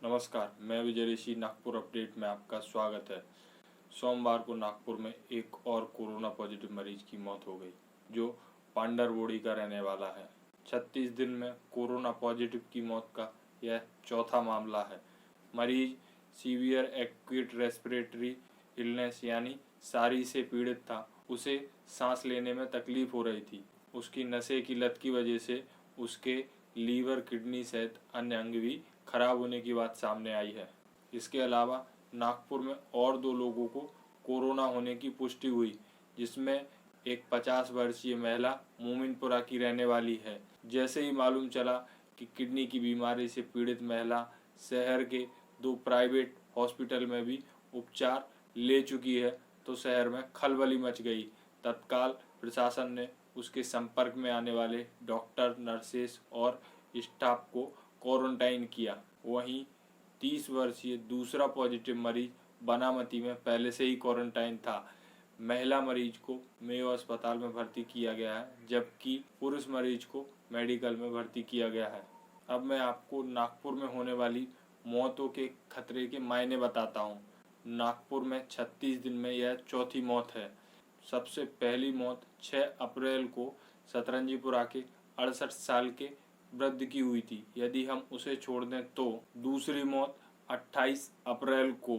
नमस्कार, मैं विजय ऋषि। नागपुर अपडेट में आपका स्वागत है। सोमवार को नागपुर में एक और कोरोना पॉजिटिव मरीज की मौत हो गई, जो पांडरबोड़ी का रहने वाला है। 36 दिन में कोरोना पॉजिटिव की मौत का यह चौथा मामला है। मरीज सीवियर एक्यूट रेस्पिरेटरी इलनेस यानी सारी से पीड़ित था। उसे सांस लेने में तकलीफ हो रही थी। उसकी नशे की लत की वजह से उसके लीवर, किडनी सहित अन्य अंग भी खराब होने की बात सामने आई है। इसके अलावा नागपुर में और 2 लोगों को कोरोना होने की पुष्टि हुई, जिसमें एक 50 वर्षीय महिला मोमिनपुरा की रहने वाली है। जैसे ही मालूम चला कि किडनी की बीमारी से पीड़ित महिला शहर के 2 प्राइवेट हॉस्पिटल में भी उपचार ले चुकी है, तो शहर में खलबली मच गई। तत्काल प्रशासन ने उसके संपर्क में आने वाले डॉक्टर, नर्सेस और स्टाफ को क्वारंटाइन किया। वहीं 30 वर्षीय दूसरा पॉजिटिव मरीज बनामती में पहले से ही क्वारंटाइन था। महिला मरीज को मेयो अस्पताल में भर्ती किया गया है, जबकि पुरुष मरीज को मेडिकल में भर्ती किया गया है। अब मैं आपको नागपुर में होने वाली मौतों के खतरे के मायने बताता हूँ। नागपुर में 36 दिन में यह चौथी मौत है। सबसे पहली मौत 6 अप्रैल को सतरंजीपुरा के 68 साल के वृद्ध की हुई थी। यदि हम उसे छोड़ दें तो दूसरी मौत 28 अप्रैल को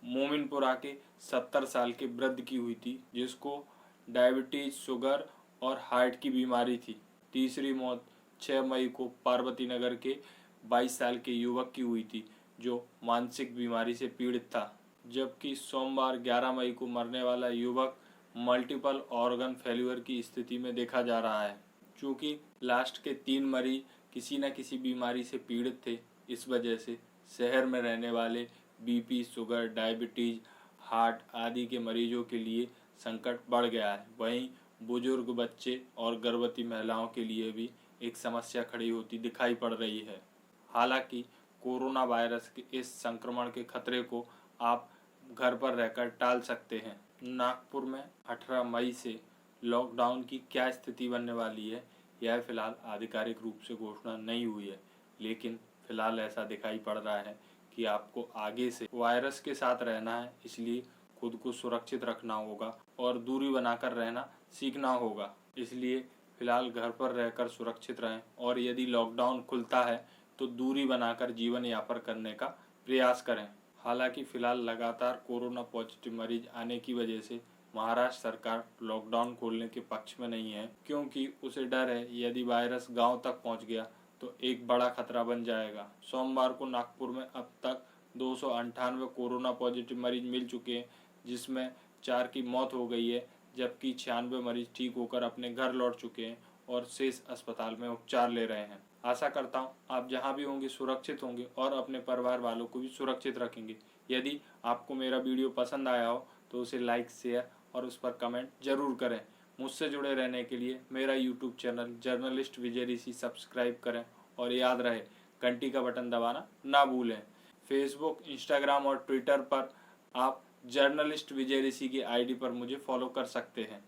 मोमिनपुरा के 70 साल के वृद्ध की हुई थी, जिसको डायबिटीज, शुगर और हार्ट की बीमारी थी। तीसरी मौत 6 मई को पार्वती नगर के 22 साल के युवक की हुई थी, जो मानसिक बीमारी से पीड़ित था। जबकि सोमवार 11 मई को मरने वाला युवक मल्टीपल ऑर्गन फेल्यूर की स्थिति में देखा जा रहा है। चूँकि लास्ट के 3 मरीज किसी न किसी बीमारी से पीड़ित थे, इस वजह से शहर में रहने वाले बीपी, शुगर, डायबिटीज, हार्ट आदि के मरीजों के लिए संकट बढ़ गया है। वहीं बुजुर्ग, बच्चे और गर्भवती महिलाओं के लिए भी एक समस्या खड़ी होती दिखाई पड़ रही है। हालांकि कोरोना वायरस के इस संक्रमण के खतरे को आप घर पर रहकर टाल सकते हैं। नागपुर में 18 मई से लॉकडाउन की क्या स्थिति बनने वाली है, यह फिलहाल आधिकारिक रूप से घोषणा नहीं हुई है, लेकिन फिलहाल ऐसा दिखाई पड़ रहा है कि आपको आगे से वायरस के साथ रहना है, इसलिए खुद को सुरक्षित रखना होगा और दूरी बनाकर रहना सीखना होगा। इसलिए फिलहाल घर पर रहकर सुरक्षित रहें और यदि लॉकडाउन खुलता है तो दूरी बनाकर जीवन यापन करने का प्रयास करें। हालांकि फिलहाल लगातार कोरोना पॉजिटिव मरीज आने की वजह से महाराष्ट्र सरकार लॉकडाउन खोलने के पक्ष में नहीं है, क्योंकि उसे डर है यदि वायरस गांव तक पहुंच गया तो एक बड़ा खतरा बन जाएगा। सोमवार को नागपुर में अब तक 298 कोरोना पॉजिटिव मरीज मिल चुके हैं, जिसमें 4 की मौत हो गई है, जबकि 96 मरीज ठीक होकर अपने घर लौट चुके हैं और शेष अस्पताल में उपचार ले रहे हैं। आशा करता हूँ आप जहाँ भी होंगे सुरक्षित होंगे और अपने परिवार वालों को भी सुरक्षित रखेंगे। यदि आपको मेरा वीडियो पसंद आया हो तो उसे लाइक, शेयर और उस पर कमेंट जरूर करें। मुझसे जुड़े रहने के लिए मेरा यूट्यूब चैनल जर्नलिस्ट विजय ऋषि सब्सक्राइब करें और याद रहे घंटी का बटन दबाना ना भूलें। फेसबुक, इंस्टाग्राम और ट्विटर पर आप जर्नलिस्ट विजय ऋषि की आईडी पर मुझे फॉलो कर सकते हैं।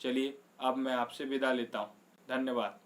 चलिए अब मैं आपसे विदा लेता हूँ। धन्यवाद।